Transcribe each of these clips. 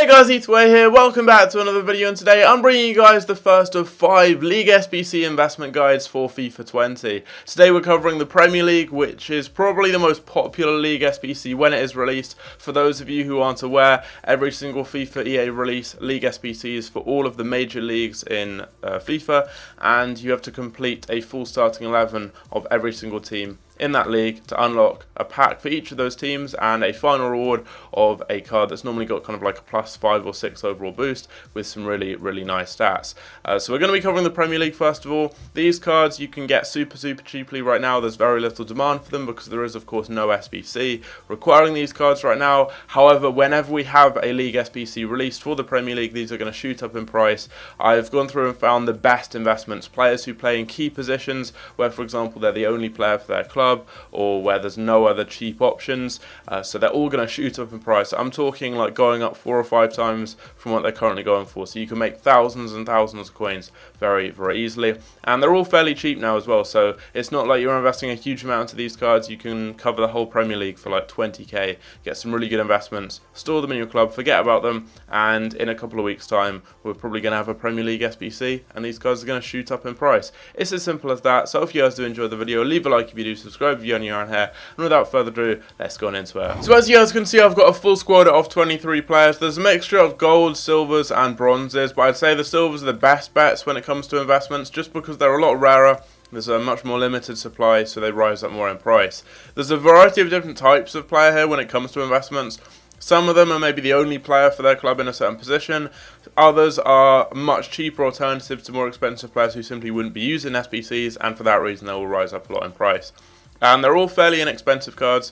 guys, it's Way here, welcome back to another video, and today I'm bringing you guys the first of 5 League SBC investment guides for FIFA 20. Today we're covering the Premier League, which is probably the most popular League SBC when it is released. For those of you who aren't aware, every single FIFA EA release League SBC is for all of the major leagues in FIFA, and you have to complete a full starting 11 of every single team in that league to unlock a pack for each of those teams and a final reward of a card that's normally got kind of like a +5 or 6 overall boost with some really nice stats. So we're going to be covering the Premier League first of all. These cards you can get super cheaply right now. There's very little demand for them because there is of course no SBC requiring these cards right now. However, whenever we have a League SBC released for the Premier League, these are going to shoot up in price. I've gone through and found the best investments, players who play in key positions where, for example, they're the only player for their club, or where there's no other cheap options, so they're all going to shoot up in price. I'm talking like going up 4 or 5 times from what they're currently going for, so you can make thousands and thousands of coins very easily, and they're all fairly cheap now as well, so it's not like you're investing a huge amount into these cards. You can cover the whole Premier League for like 20k, get some really good investments, store them in your club, forget about them, and in a couple of weeks time we're probably going to have a Premier League SBC and these cards are going to shoot up in price. It's as simple as that. So if you guys do enjoy the video, leave a like if you do, subscribe if you're new around here, and without further ado, let's go on into it. So as you guys can see, I've got a full squad of 23 players. There's a mixture of gold, silvers and bronzes, but I'd say the silvers are the best bets when it comes to investments just because they're a lot rarer. There's a much more limited supply, so they rise up more in price. There's a variety of different types of player here when it comes to investments. Some of them are maybe the only player for their club in a certain position. Others are much cheaper alternatives to more expensive players who simply wouldn't be using SBCs, and for that reason they will rise up a lot in price. And they're all fairly inexpensive cards.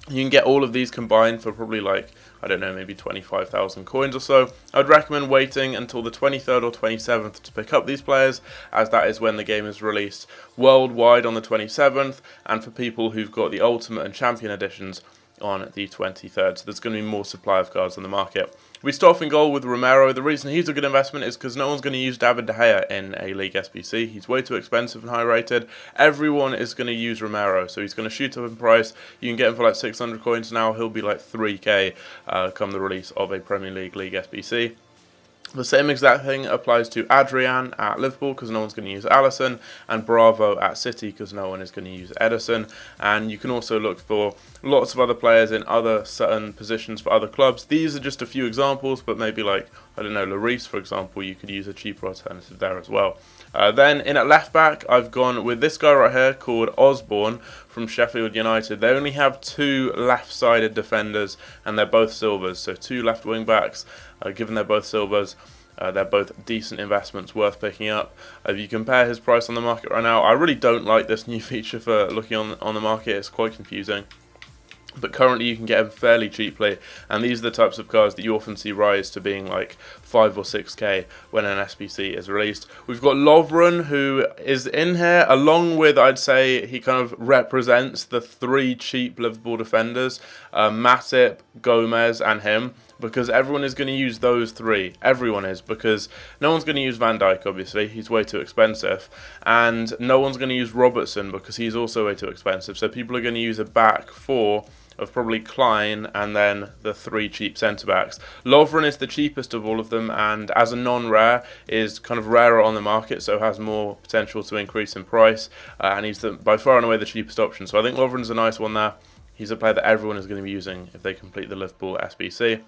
You can get all of these combined for probably like, I don't know, maybe 25,000 coins or so. I'd recommend waiting until the 23rd or 27th to pick up these players, as that is when the game is released worldwide on the 27th, and for people who've got the Ultimate and Champion editions on the 23rd, so there's going to be more supply of cards on the market. We start off in goal with Romero. The reason he's a good investment is because no one's going to use David De Gea in a League SBC. He's way too expensive and high rated. Everyone is going to use Romero, so he's going to shoot up in price. You can get him for like 600 coins now. He'll be like 3k come the release of a Premier League SBC. The same exact thing applies to Adrian at Liverpool because no one's going to use Alisson, and Bravo at City because no one is going to use Edison. And you can also look for lots of other players in other certain positions for other clubs. These are just a few examples, but maybe like, I don't know, Lloris for example, you could use a cheaper alternative there as well. Then in at left back, I've gone with this guy right here called Osborne from Sheffield United. They only have 2 left-sided defenders and they're both silvers, so 2 left wing backs. Given they're both silvers, they're both decent investments worth picking up. If you compare his price on the market right now, I really don't like this new feature for looking on the market. It's quite confusing. But currently you can get them fairly cheaply, and these are the types of cards that you often see rise to being like 5 or 6k when an SBC is released. We've got Lovren, who is in here along with, I'd say, he kind of represents the 3 cheap Liverpool defenders, Matip, Gomez and him, because everyone is going to use those 3. Everyone is, because no one's going to use Van Dijk, obviously, he's way too expensive, and no one's going to use Robertson because he's also way too expensive, so people are going to use a back 4 of probably Klein and then the 3 cheap centre-backs. Lovren is the cheapest of all of them, and as a non-rare is kind of rarer on the market, so has more potential to increase in price, and he's by far and away the cheapest option. So I think Lovren's a nice one there. He's a player that everyone is going to be using if they complete the Liverpool SBC.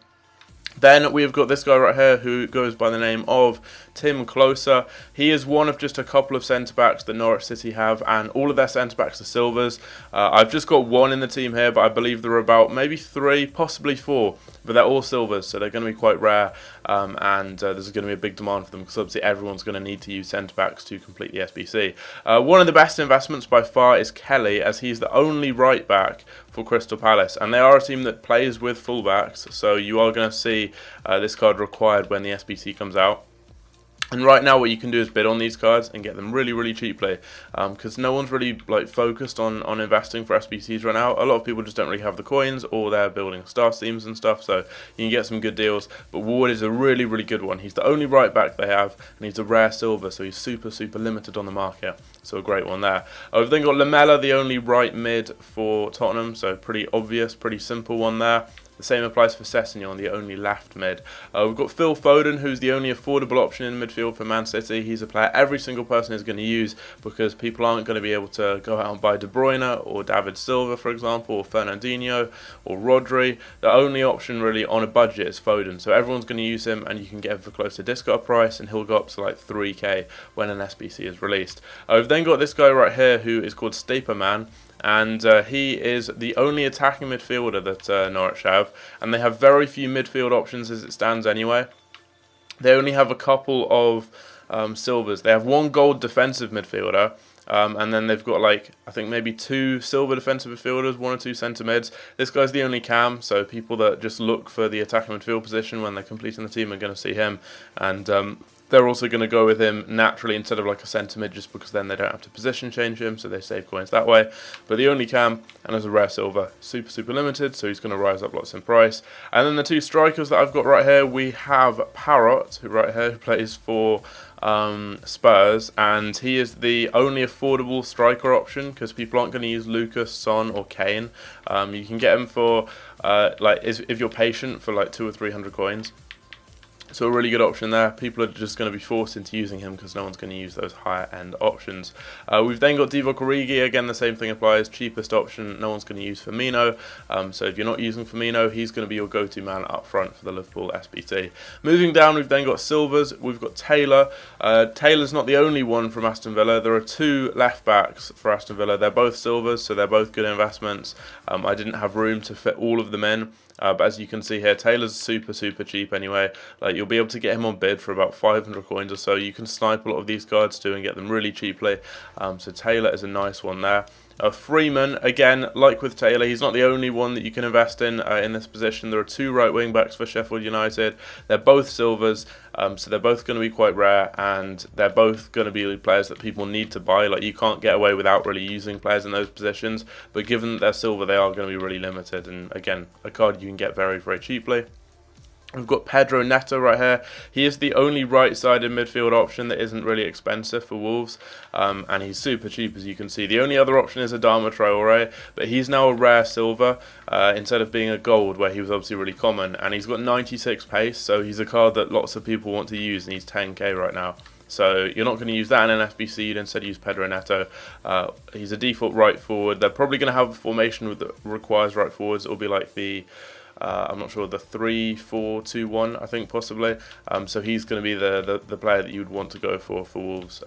Then we've got this guy right here who goes by the name of Tim Closer. He is one of just a couple of centre-backs that Norwich City have, and all of their centre-backs are silvers. I've just got 1 in the team here, but I believe there are about maybe 3, possibly 4, but they're all silvers, so they're going to be quite rare, and there's going to be a big demand for them because obviously everyone's going to need to use centre-backs to complete the SBC. One of the best investments by far is Kelly, as he's the only right-back for Crystal Palace, and they are a team that plays with full-backs, so you are going to see this card required when the SBC comes out. And right now what you can do is bid on these cards and get them really cheaply, because no one's really like focused on investing for SBCs right now. A lot of people just don't really have the coins, or they're building star teams and stuff, so you can get some good deals. But Ward is a really good one. He's the only right back they have, and he's a rare silver, so he's super limited on the market, so a great one there. We've then got Lamela, the only right mid for Tottenham, so pretty obvious, pretty simple one there. The same applies for Sessegnon, the only left mid. We've got Phil Foden, who's the only affordable option in midfield for Man City. He's a player every single person is going to use because people aren't going to be able to go out and buy De Bruyne or David Silva, for example, or Fernandinho or Rodri. The only option really on a budget is Foden. So everyone's going to use him, and you can get him for close to discount price, and he'll go up to like 3k when an SBC is released. We've then got this guy right here who is called Staperman. And he is the only attacking midfielder that Norwich have, and they have very few midfield options as it stands anyway. They only have a couple of silvers. They have one gold defensive midfielder, and then they've got like, I think maybe 2 silver defensive midfielders, 1 or 2 centre mids. This guy's the only cam, so people that just look for the attacking midfield position when they're completing the team are going to see him. And they're also going to go with him naturally instead of like a centre mid, just because then they don't have to position change him, so they save coins that way. But the only cam, and as a rare silver, super limited, so he's going to rise up lots in price. And then the 2 strikers that I've got right here, we have Parrot, who plays for Spurs, and he is the only affordable striker option because people aren't going to use Lucas, Son or Kane. You can get him for if you're patient, for like 200 or 300 coins. So a really good option there. People are just going to be forced into using him because no one's going to use those higher end options. We've then got Divock Origi. Again, the same thing applies. Cheapest option. No one's going to use Firmino. So if you're not using Firmino, he's going to be your go-to man up front for the Liverpool SBT. Moving down, we've then got silvers. We've got Taylor. Taylor's not the only one from Aston Villa. There are 2 left backs for Aston Villa. They're both silvers, so they're both good investments. I didn't have room to fit all of them in. But as you can see here, Taylor's super cheap anyway. Like, you'll be able to get him on bid for about 500 coins or so. You can snipe a lot of these cards too and get them really cheaply. So Taylor is a nice one there. Freeman, again, like with Taylor, he's not the only one that you can invest in this position. There are 2 right wing backs for Sheffield United. They're both silvers, so they're both going to be quite rare, and they're both going to be players that people need to buy. Like, you can't get away without really using players in those positions, but given that they're silver, they are going to be really limited, and again, a card you can get very cheaply. We've got Pedro Neto right here. He is the only right-sided midfield option that isn't really expensive for Wolves, and he's super cheap, as you can see. The only other option is Adama Traore, but he's now a rare silver instead of being a gold, where he was obviously really common, and he's got 96 pace, so he's a card that lots of people want to use, and he's 10k right now. So you're not going to use that in an SBC, you'd instead use Pedro Neto. He's a default right forward. They're probably going to have a formation that requires right forwards. It'll be like the I'm not sure, the 3-4-2-1, I think, possibly. So he's going to be the player that you would want to go for Wolves.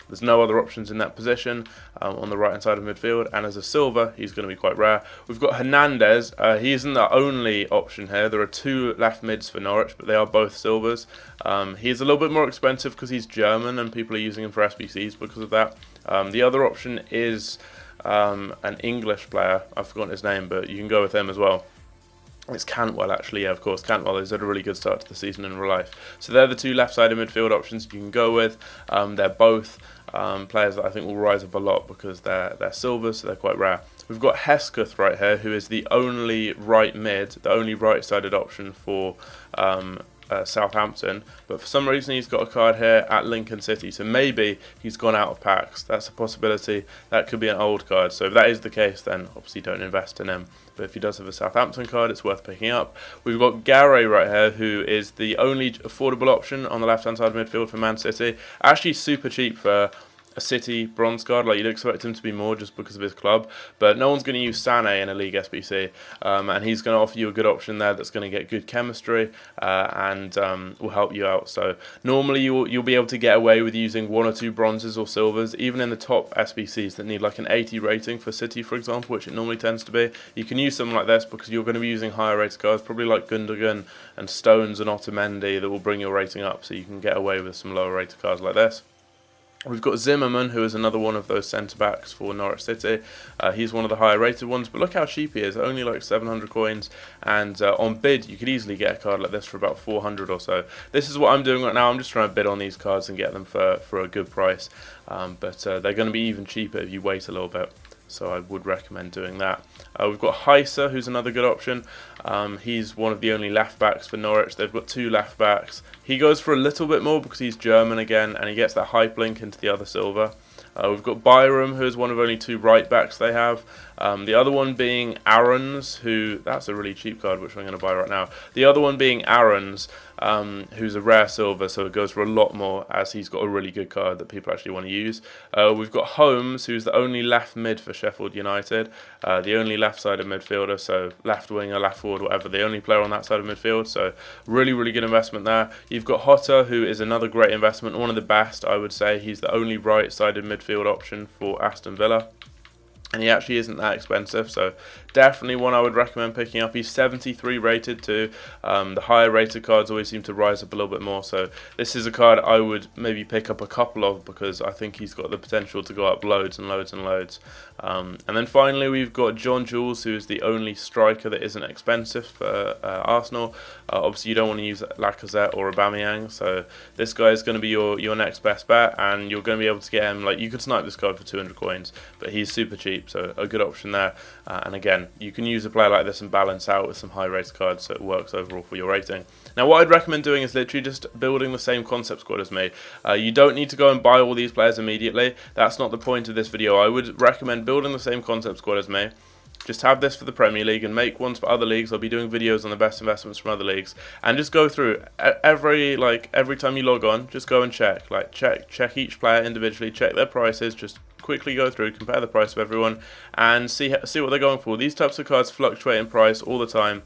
There's no other options in that position on the right hand side of midfield, and as a silver, he's going to be quite rare. We've got Hernandez. He isn't the only option here. There are 2 left mids for Norwich, but they are both silvers. He's a little bit more expensive because he's German, and people are using him for SBCs because of that. The other option is an English player. I've forgotten his name, but you can go with him as well. It's Cantwell, actually, yeah, of course. Cantwell has had a really good start to the season in real life. So they're the 2 left-sided midfield options you can go with. They're both players that I think will rise up a lot because they're silvers, so they're quite rare. We've got Hesketh right here, who is the only right mid, the only right-sided option for Southampton, but for some reason he's got a card here at Lincoln City, so maybe he's gone out of packs. That's a possibility. That could be an old card, so if that is the case, then obviously don't invest in him. But if he does have a Southampton card, it's worth picking up. We've got Gare right here, who is the only affordable option on the left-hand side of midfield for Man City. Actually super cheap for a City bronze card. Like, you'd expect him to be more just because of his club, but no one's going to use Sané in a league SBC, and he's going to offer you a good option there that's going to get good chemistry and will help you out. So normally you'll be able to get away with using 1 or 2 bronzes or silvers, even in the top SBCs that need like an 80 rating for City, for example, which it normally tends to be. You can use something like this because you're going to be using higher rated cards, probably like Gundogan and Stones and Otamendi, that will bring your rating up, so you can get away with some lower rated cards like this. We've got Zimmerman, who is another one of those centre-backs for Norwich City. He's one of the higher rated ones, but look how cheap he is, only like 700 coins, and on bid you could easily get a card like this for about 400 or so. This is what I'm doing right now. I'm just trying to bid on these cards and get them for a good price, but they're going to be even cheaper if you wait a little bit. So I would recommend doing that. We've got Heiser, who's another good option. He's one of the only left backs for Norwich. They've got 2 left backs. He goes for a little bit more because he's German again, and he gets that hype link into the other silver. We've got Byram, who is one of only 2 right backs they have. The other one being Aaron's, that's a really cheap card, which I'm going to buy right now. The other one being Aaron's, who's a rare silver, so it goes for a lot more, as he's got a really good card that people actually want to use. We've got Holmes, who's the only left mid for Sheffield United, the only left-sided midfielder, so left winger, left forward, whatever, the only player on that side of midfield, so really, really good investment there. You've got Hotter, who is another great investment, one of the best, I would say. He's the only right-sided midfield option for Aston Villa. And he actually isn't that expensive, so definitely one I would recommend picking up. He's 73 rated too. The higher rated cards always seem to rise up a little bit more, so this is a card I would maybe pick up a couple of, because I think he's got the potential to go up loads and loads and loads. And then finally we've got John Jules, who is the only striker that isn't expensive for Arsenal. Obviously you don't want to use Lacazette or Aubameyang, so this guy is going to be your next best bet, and you're going to be able to get him, like, you could snipe this card for 200 coins, but he's super cheap, so a good option there. And again, you can use a player like this and balance out with some high rated cards, so it works overall for your rating. Now what I'd recommend doing is literally just building the same concept squad as me. You don't need to go and buy all these players immediately. That's not the point of this video. I would recommend building the same concept squad as me. Just have this for the Premier League and make ones for other leagues. I'll be doing videos on the best investments from other leagues, and just go through every time you log on, just go and check each player individually, check their prices, just quickly go through, compare the price of everyone, and see what they're going for. These types of cards fluctuate in price all the time,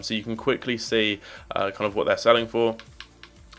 so you can quickly see kind of what they're selling for.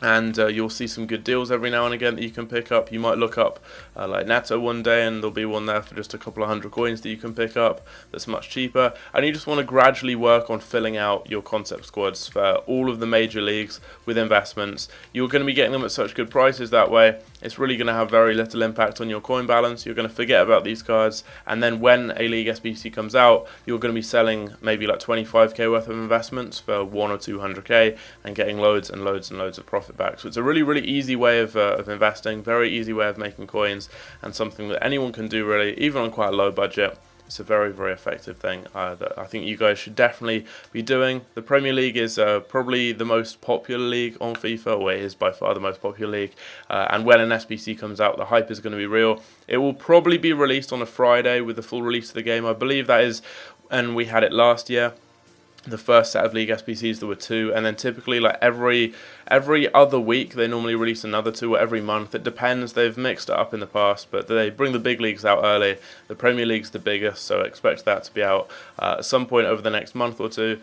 And you'll see some good deals every now and again that you can pick up. You might look up like Neto one day, and there'll be one there for just a couple of hundred coins that you can pick up that's much cheaper. And you just want to gradually work on filling out your concept squads for all of the major leagues with investments. You're going to be getting them at such good prices that way. It's really going to have very little impact on your coin balance. You're going to forget about these cards, and then when a league SBC comes out, you're going to be selling maybe like 25k worth of investments for 100 or 200k and getting loads and loads and loads of profit back. So it's a really, really easy way of investing, very easy way of making coins, and something that anyone can do really, even on quite a low budget. It's a very, very effective thing that I think you guys should definitely be doing. The Premier League is probably the most popular league on FIFA, or it is by far the most popular league. And when an SBC comes out, the hype is going to be real. It will probably be released on a Friday with the full release of the game. I believe that is, and we had it last year. The first set of League SBCs, there were 2, and then typically like every other week they normally release another 2, or every month. It depends. They've mixed it up in the past, but they bring the big leagues out early. The Premier League's the biggest, so expect that to be out at some point over the next month or two.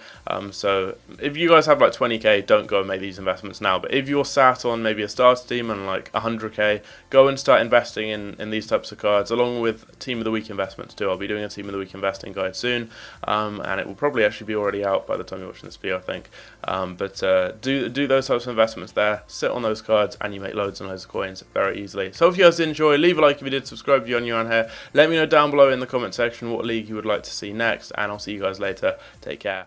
So if you guys have like 20k, don't go and make these investments now. But if you're sat on maybe a starter team and like 100k, go and start investing in these types of cards, along with Team of the Week investments too. I'll be doing a Team of the Week investing guide soon, and it will probably actually be already out by the time you're watching this video, I think. Do those types of investments there, sit on those cards, and you make loads and loads of coins very easily. So if you guys did enjoy, leave a like if you did, subscribe if you're new on here. Let me know down below in the comment section what league you would like to see next, and I'll see you guys later. Take care.